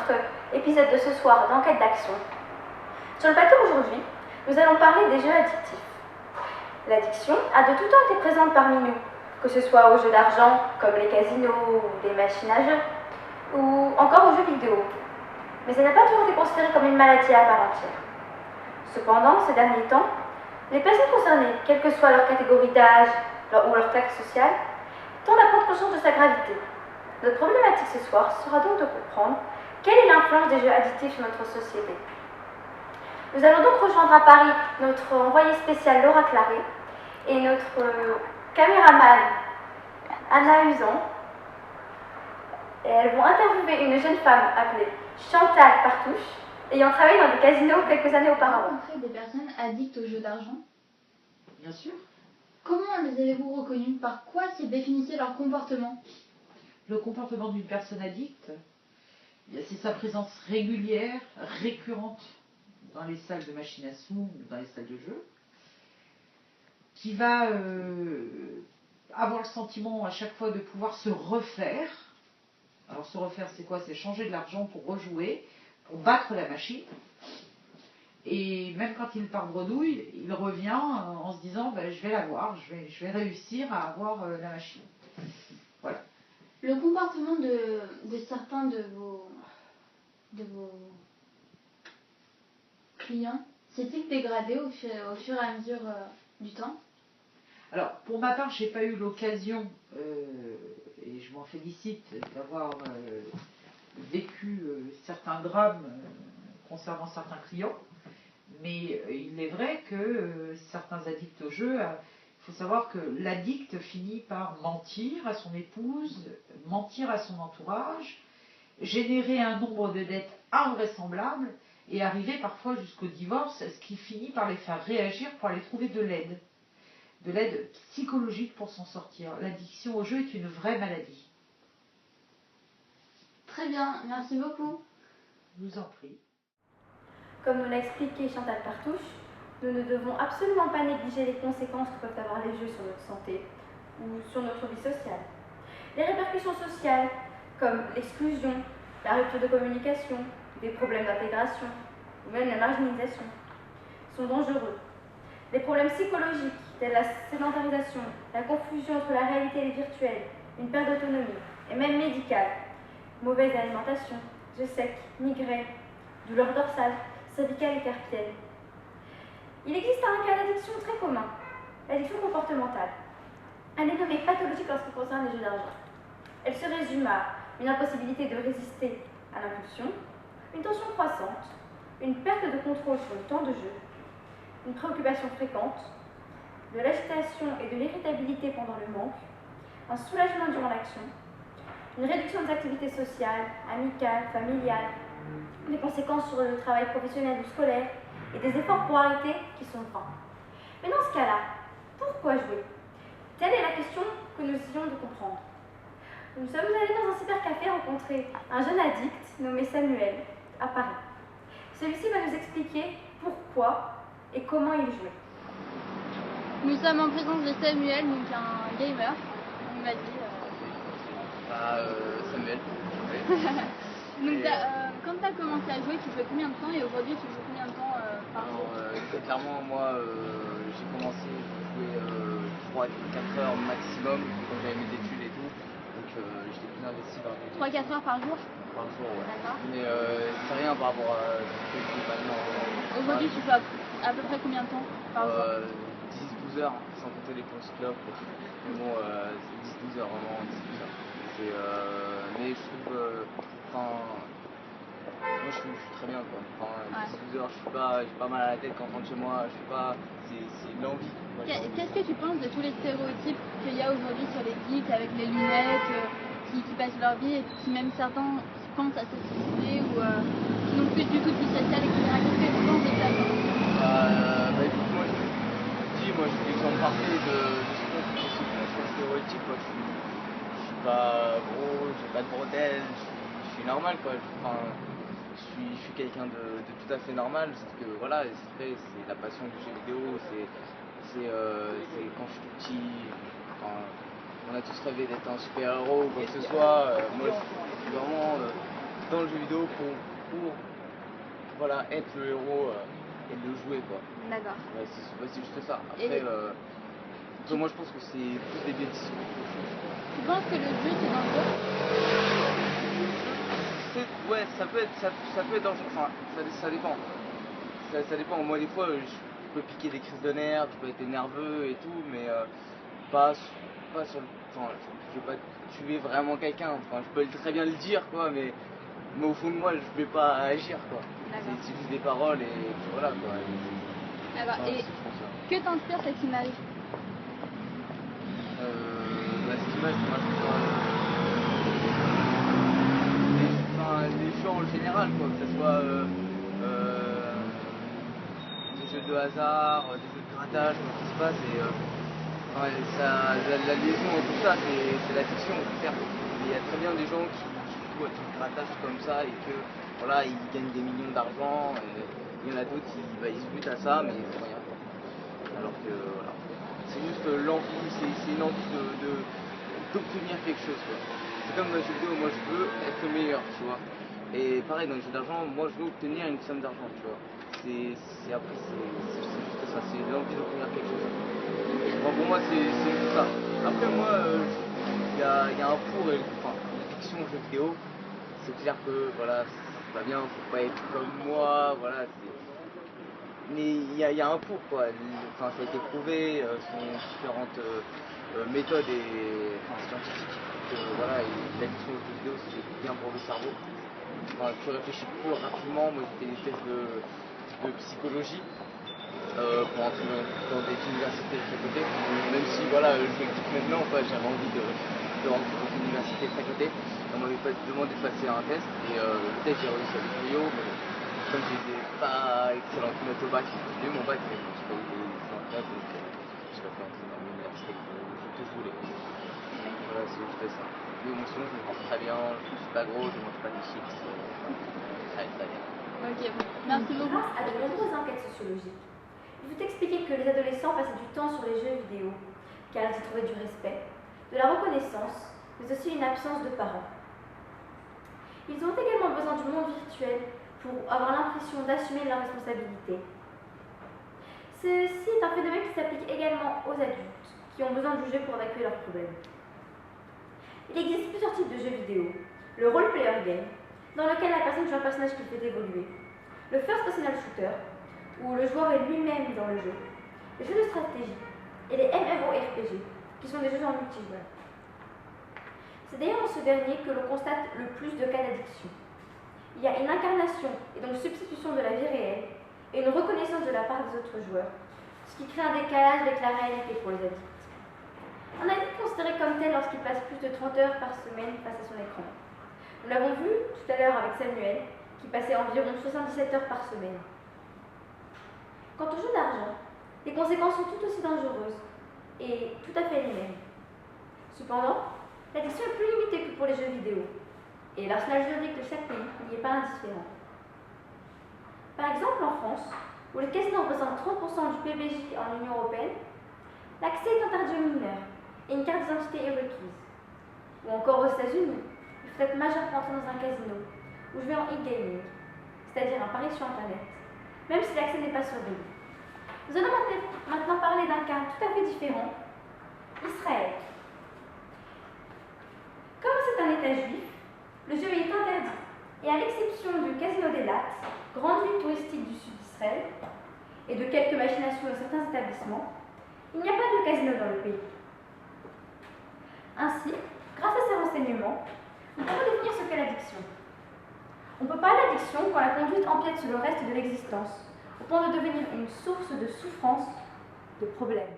notre épisode de ce soir d'Enquête d'action. Sur le plateau aujourd'hui, nous allons parler des jeux addictifs. L'addiction a de tout temps été présente parmi nous, que ce soit aux jeux d'argent comme les casinos ou les machines à jeux, ou encore aux jeux vidéo. Mais elle n'a pas toujours été considérée comme une maladie à part entière. Cependant, ces derniers temps, les personnes concernées, quelle que soit leur catégorie d'âge ou leur classe sociale, tendent à prendre conscience de sa gravité. Notre problématique ce soir sera donc de comprendre quelle est l'influence des jeux addictifs sur notre société. Nous allons donc rejoindre à Paris notre envoyée spéciale Laura Claré et notre caméraman Anna Usan. Et elles vont interviewer une jeune femme appelée Chantal Partouche, ayant travaillé dans des casinos quelques années auparavant. Vous rencontrez des personnes addictes aux jeux d'argent? Bien sûr. Comment les avez-vous reconnues? Par quoi se définissait leur comportement? Le comportement d'une personne addicte, c'est sa présence régulière, récurrente dans les salles de machines à sous, dans les salles de jeu, qui va avoir le sentiment à chaque fois de pouvoir se refaire. Alors se refaire, c'est quoi? C'est changer de l'argent pour rejouer, pour battre la machine. Et même quand il part bredouille, il revient en se disant je vais l'avoir, je vais réussir à avoir la machine. Voilà. Le comportement de certains de vos clients s'est-il dégradé au fur et à mesure du temps? Alors, pour ma part, je n'ai pas eu l'occasion, et je m'en félicite, d'avoir vécu certains drames concernant certains clients. Mais il est vrai que certains addicts au jeu, il faut savoir que l'addict finit par mentir à son épouse, mentir à son entourage, générer un nombre de dettes invraisemblables et arriver parfois jusqu'au divorce, ce qui finit par les faire réagir pour aller trouver de l'aide psychologique pour s'en sortir. L'addiction au jeu est une vraie maladie. Très bien, merci beaucoup. Je vous en prie. Comme nous l'a expliqué Chantal Partouche, nous ne devons absolument pas négliger les conséquences que peuvent avoir les jeux sur notre santé ou sur notre vie sociale. Les répercussions sociales, comme l'exclusion, la rupture de communication, des problèmes d'intégration ou même la marginalisation, sont dangereux. Les problèmes psychologiques, tels la sédentarisation, la confusion entre la réalité et le virtuel, une perte d'autonomie, et même médicale, mauvaise alimentation, yeux secs, migraines, douleurs dorsales, cervicales et carpiennes. Il existe un cas d'addiction très commun, l'addiction comportementale. Elle est nommée pathologique lorsqu'elle concerne les jeux d'argent. Elle se résume à une impossibilité de résister à l'impulsion, une tension croissante, une perte de contrôle sur le temps de jeu, une préoccupation fréquente, de l'agitation et de l'irritabilité pendant le manque, un soulagement durant l'action, une réduction des activités sociales, amicales, familiales, des conséquences sur le travail professionnel ou scolaire et des efforts pour arrêter qui sont vains. Mais dans ce cas-là, pourquoi jouer? Telle est la question que nous essayons de comprendre. Nous sommes allés dans un cybercafé rencontrer un jeune addict nommé Samuel à Paris. Celui-ci va nous expliquer pourquoi et comment il jouait. Nous sommes en présence de Samuel, donc un gamer. On m'a dit. Samuel. Donc quand tu as commencé à jouer, tu jouais combien de temps et aujourd'hui tu joues combien de temps par jour? Clairement, moi j'ai commencé à jouer 3-4 heures maximum quand j'avais mes études et tout. Donc j'étais plus investi par les 3-4 heures par jour? par jour, ouais. D'accord. Mais c'est rien par rapport à ce que je fais maintenant. Aujourd'hui tu joues à peu près combien de temps par jour? 10-12 heures, sans compter les pauses club. Mais bon, c'est 10-12 heures, vraiment 10-12 heures. Mais je trouve, moi je suis très bien quoi. 10-12 heures, j'ai pas mal à la tête quand je rentre chez moi, je suis pas, c'est l'envie. Qu'est-ce que tu penses de tous les stéréotypes qu'il y a aujourd'hui sur les geeks avec les lunettes qui passent leur vie et qui même certains pensent à se suicider ou qui n'ont plus du tout de vie sociale, etc. Qu'est-ce que tu penses de ça? Écoute, moi je suis l'exemple parfait de ce qu'on stéréotype quoi. Je suis pas gros, j'ai pas de bretelles, je suis normal quoi. Je suis quelqu'un de tout à fait normal, sauf que voilà, après c'est la passion du jeu vidéo, c'est quand je suis tout petit, on a tous rêvé d'être un super héros ou quoi que ce soit. Moi je suis vraiment dans le jeu vidéo pour voilà, être le héros et le jouer quoi. D'accord. Ouais, c'est juste ça. Et Après, moi je pense que c'est plus des bêtises. tu penses que le jeu c'est dangereux? Ouais, ça peut être dangereux. Enfin, ça dépend. Ça dépend. Moi des fois je peux piquer des crises de nerfs, je peux être nerveux et tout, mais pas sur le. Enfin, je vais pas tuer vraiment quelqu'un. Enfin, je peux très bien le dire quoi, mais au fond de moi je vais pas agir quoi. C'est juste des paroles et puis voilà quoi. D'accord. Ouais, Et c'est pour ça. que t'inspire cette image? Cette image, moi, les jeux en général, quoi, que ce soit des jeux de hasard, des jeux de grattage, comment ça se passe, et la liaison entre tout ça, c'est la fiction, certes. Il y a très bien des gens qui jouent à du grattage comme ça et que voilà, ils gagnent des millions d'argent, et il y en a d'autres qui ils se butent à ça, mais ils font rien. Alors que voilà. C'est juste l'envie, c'est une envie d'obtenir quelque chose quoi. C'est comme dans les jeux vidéo, moi je veux être le meilleur, tu vois. Et pareil dans les jeux d'argent, moi je veux obtenir une somme d'argent, tu vois. C'est juste ça, c'est l'envie d'obtenir quelque chose. Bon, pour moi c'est juste ça. Après moi, il y a un pour et enfin, la fiction jeux vidéo, c'est clair que voilà, c'est pas bien, faut pas être comme moi, voilà. Mais il y a un pour quoi, enfin, ça a été prouvé, selon différentes méthodes scientifiques, que voilà, l'addiction aux jeux vidéo c'est bien pour le cerveau. Enfin, tu réfléchis plus rapidement, moi j'ai fait des tests de psychologie pour entrer dans des universités de chaque côté, même si voilà, je me quitte maintenant, j'avais envie de rentrer dans une université de chaque côté, on m'avait demandé de passer un test, et le test j'ai réussi avec brio, mais comme j'étais pas excellente note au bac, j'ai eu mon bac mais je n'ai pas eu des excellentes notes donc je vais pas entrer dans l'université que je voulais. Voilà, c'est juste ça. Mais bon, sinon je me porte très bien, je suis pas gros, je mange pas de chips, très bien. Ok, bon. Merci beaucoup. Grâce à de nombreuses enquêtes sociologiques, il faut expliquer que les adolescents passaient du temps sur les jeux vidéo, car ils y trouvaient du respect, de la reconnaissance, mais aussi une absence de parents. Ils ont également besoin du monde virtuel pour avoir l'impression d'assumer leurs responsabilités. Ceci est un phénomène qui s'applique également aux adultes, qui ont besoin du jeu pour évacuer leurs problèmes. Il existe plusieurs types de jeux vidéo. Le role-player game, dans lequel la personne joue un personnage qui fait évoluer. Le first-personal shooter, où le joueur est lui-même dans le jeu. Les jeux de stratégie et les MMORPG, qui sont des jeux en multijoueur. C'est d'ailleurs dans ce dernier que l'on constate le plus de cas d'addiction. Il y a une incarnation et donc substitution de la vie réelle et une reconnaissance de la part des autres joueurs, ce qui crée un décalage avec la réalité pour les addicts. Un addict est considéré comme tel lorsqu'il passe plus de 30 heures par semaine face à son écran. Nous l'avons vu tout à l'heure avec Samuel, qui passait environ 77 heures par semaine. Quant au jeu d'argent, les conséquences sont tout aussi dangereuses et tout à fait les mêmes. Cependant, l'addiction est plus limitée que pour les jeux vidéo, et l'arsenal juridique de chaque pays n'y est pas indifférent. Par exemple, en France, où les casinos représentent 30% du PBJ en Union européenne, l'accès est interdit aux mineurs et une carte d'identité est requise. Ou encore aux États-Unis, il faut être majeur pour entrer dans un casino ou jouer en e-gaming, c'est-à-dire un pari sur Internet, même si l'accès n'est pas surveillé. Nous allons maintenant parler d'un cas tout à fait différent, Israël. Comme c'est un État juif, le jeu est interdit, et à l'exception du Casino d'Elat, grande ville touristique du sud d'Israël, et de quelques machinations de certains établissements, il n'y a pas de casino dans le pays. Ainsi, grâce à ces renseignements, nous pouvons définir ce qu'est l'addiction. On peut parler d'addiction quand la conduite empiète sur le reste de l'existence, au point de devenir une source de souffrance, de problèmes.